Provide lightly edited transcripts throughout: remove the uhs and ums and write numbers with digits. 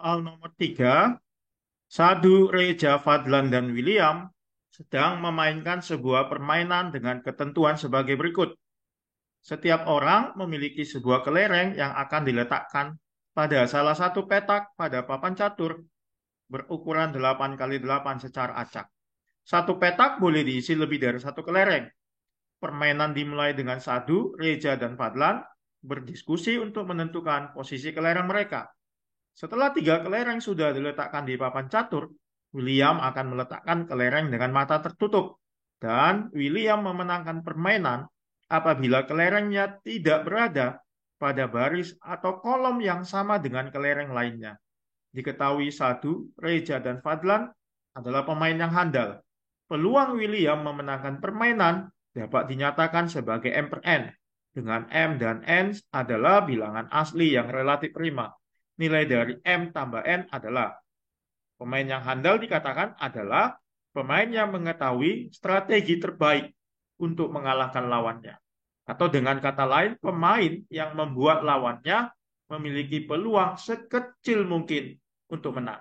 Soal nomor 3, Sadu, Reja, Fadlan, dan William sedang memainkan sebuah permainan dengan ketentuan sebagai berikut. Setiap orang memiliki sebuah kelereng yang akan diletakkan pada salah satu petak pada papan catur berukuran 8 kali 8 secara acak. Satu petak boleh diisi lebih dari satu kelereng. Permainan dimulai dengan Sadu, Reja, dan Fadlan berdiskusi untuk menentukan posisi kelereng mereka. Setelah 3 kelereng sudah diletakkan di papan catur, William akan meletakkan kelereng dengan mata tertutup. Dan William memenangkan permainan apabila kelerengnya tidak berada pada baris atau kolom yang sama dengan kelereng lainnya. Diketahui Sadu, Reja, dan Fadlan adalah pemain yang handal. Peluang William memenangkan permainan dapat dinyatakan sebagai M per N, dengan M dan N adalah bilangan asli yang relatif prima. Nilai dari M tambah N adalah pemain yang handal dikatakan adalah pemain yang mengetahui strategi terbaik untuk mengalahkan lawannya. Atau dengan kata lain, pemain yang membuat lawannya memiliki peluang sekecil mungkin untuk menang.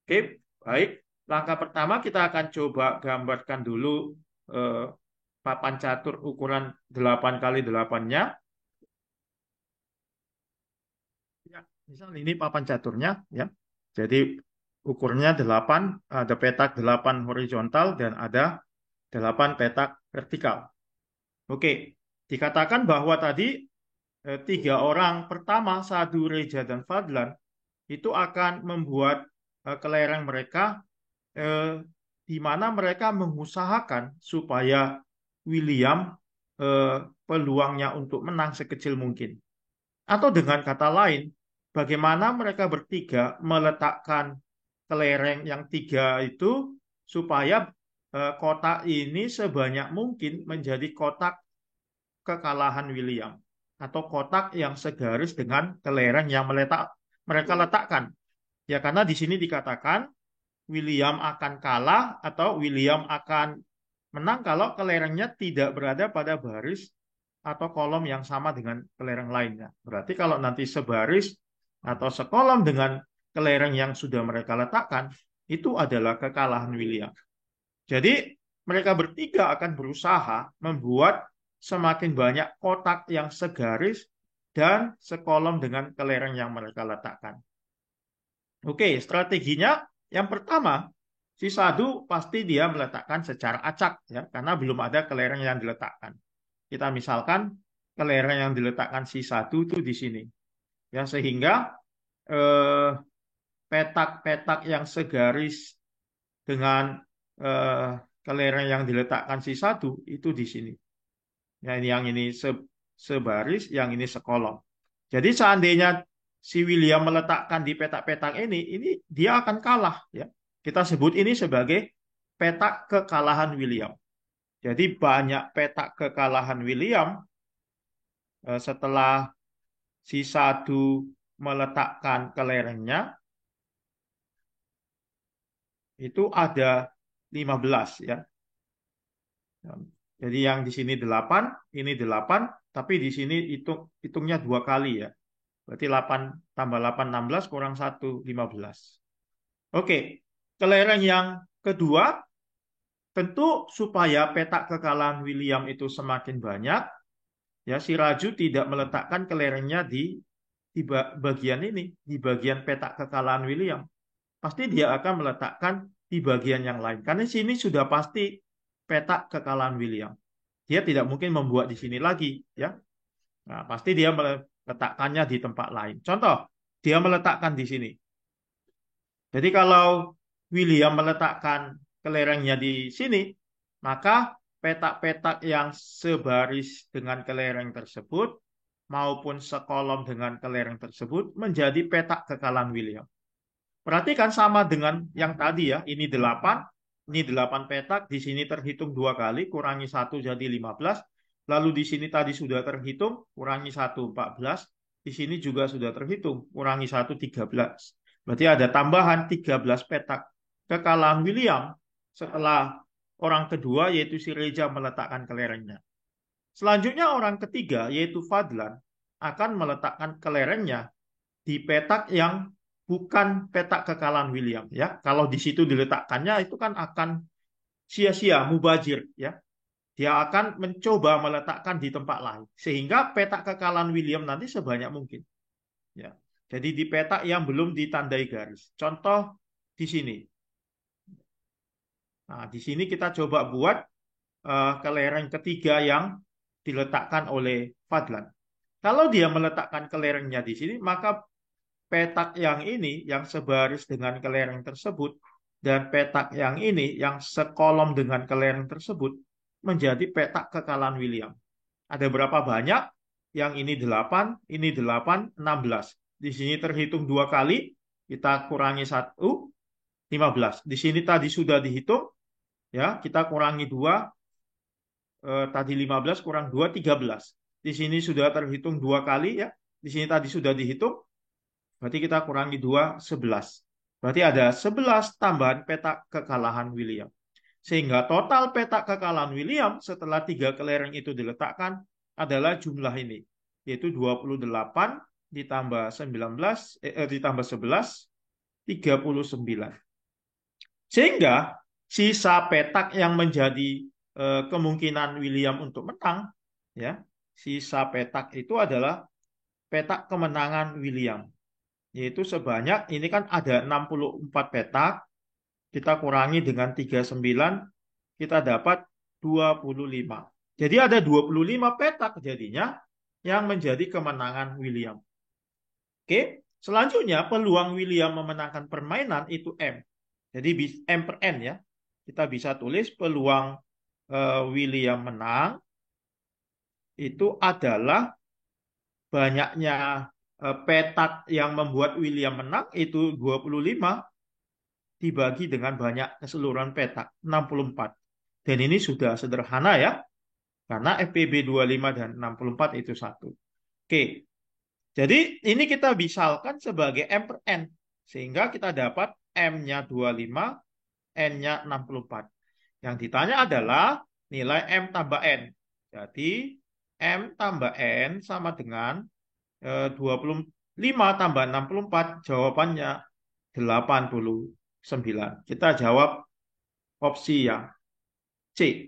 Oke, baik. Langkah pertama kita akan coba gambarkan dulu eh, papan catur ukuran 8 kali 8-nya. Ya, misal ini papan caturnya ya. Jadi ukurnya 8, ada petak 8 horizontal dan ada 8 petak vertikal. Oke, dikatakan bahwa tadi 3 orang pertama Sadu, Reja, dan Fadlan itu akan membuat kelereng mereka eh, di mana mereka mengusahakan supaya William eh, peluangnya untuk menang sekecil mungkin. Atau dengan kata lain, bagaimana mereka bertiga meletakkan kelereng yang 3 itu supaya kotak ini sebanyak mungkin menjadi kotak kekalahan William atau kotak yang segaris dengan kelereng yang mereka letakkan. Ya karena di sini dikatakan William akan kalah atau William akan menang kalau kelerengnya tidak berada pada baris atau kolom yang sama dengan kelereng lainnya. Berarti kalau nanti sebaris atau sekolom dengan kelereng yang sudah mereka letakkan, itu adalah kekalahan William. Jadi mereka bertiga akan berusaha membuat semakin banyak kotak yang segaris dan sekolom dengan kelereng yang mereka letakkan. Oke, strateginya yang pertama, si Sadu pasti dia meletakkan secara acak ya, karena belum ada kelereng yang diletakkan. Kita misalkan kelereng yang diletakkan si Sadu itu di sini. Ya, sehingga eh, petak-petak yang segaris dengan eh, kelereng yang diletakkan si Sadu itu di sini. Ya, ini yang ini sebaris, yang ini sekolom. Jadi seandainya si William meletakkan di petak-petak ini dia akan kalah ya. Kita sebut ini sebagai petak kekalahan William. Jadi banyak petak kekalahan William setelah si Sadu meletakkan kelerengnya itu ada 15 ya. Jadi yang di sini 8, ini 8, tapi di sini hitungnya 2 kali ya. Berarti 8 tambah 8, 16, kurang 1, 15. Oke, kelereng yang kedua, tentu supaya petak kekalahan William itu semakin banyak, ya si Raju tidak meletakkan kelerengnya di bagian ini, di bagian petak kekalahan William. Pasti dia akan meletakkan di bagian yang lain. Karena sini sudah pasti petak kekalahan William. Dia tidak mungkin membuat di sini lagi, ya. Nah, pasti dia meletakkannya di tempat lain. Contoh, dia meletakkan di sini. Jadi kalau William meletakkan kelerengnya di sini, maka petak-petak yang sebaris dengan kelereng tersebut maupun sekolom dengan kelereng tersebut menjadi petak kekalahan William. Perhatikan sama dengan yang tadi ya, ini 8 petak, di sini terhitung 2 kali, kurangi 1 jadi 15, lalu di sini tadi sudah terhitung, kurangi 1, 14, di sini juga sudah terhitung, kurangi 1, 13. Berarti ada tambahan 13 petak. Kekalahan William setelah orang kedua yaitu si Reza meletakkan kelerengnya. Selanjutnya orang ketiga yaitu Fadlan akan meletakkan kelerengnya di petak yang bukan peta kekalahan William ya. Kalau di situ diletakkannya itu kan akan sia-sia, mubazir ya. Dia akan mencoba meletakkan di tempat lain sehingga peta kekalahan William nanti sebanyak mungkin ya. Jadi di peta yang belum ditandai garis. Contoh di sini. Nah, di sini kita coba buat kelereng ketiga yang diletakkan oleh Fadlan. Kalau dia meletakkan kelerengnya di sini, maka petak yang ini yang sebaris dengan kelereng tersebut dan petak yang ini yang sekolom dengan kelereng tersebut menjadi petak kekalahan William. Ada berapa banyak? Yang ini 8, ini 8, 16. Di sini terhitung 2 kali, kita kurangi 1, 15. Di sini tadi sudah dihitung, ya kita kurangi 2, tadi 15 kurang 2, 13. Di sini sudah terhitung 2 kali ya. Di sini tadi sudah dihitung, berarti kita kurangi 2, 11. Berarti ada 11 tambahan petak kekalahan William. Sehingga total petak kekalahan William setelah 3 kelereng itu diletakkan adalah jumlah ini, yaitu 28 ditambah 19, ditambah 11, 39. Sehingga sisa petak yang menjadi kemungkinan William untuk menang, ya, sisa petak itu adalah petak kemenangan William, yaitu sebanyak ini kan ada 64 petak, kita kurangi dengan 39, kita dapat 25. Jadi ada 25 petak jadinya yang menjadi kemenangan William. Oke, selanjutnya peluang William memenangkan permainan itu M. Jadi M per N ya. Kita bisa tulis peluang William menang itu adalah banyaknya petak yang membuat William menang itu 25 dibagi dengan banyak keseluruhan petak 64. Dan ini sudah sederhana ya, karena FPB 25 dan 64 itu satu. Oke, jadi ini kita misalkan sebagai M per N. Sehingga kita dapat M-nya 25, N-nya 64. Yang ditanya adalah nilai M tambah N. Jadi M tambah N sama dengan 25 tambah 64, jawabannya 89. Kita jawab opsi yang C.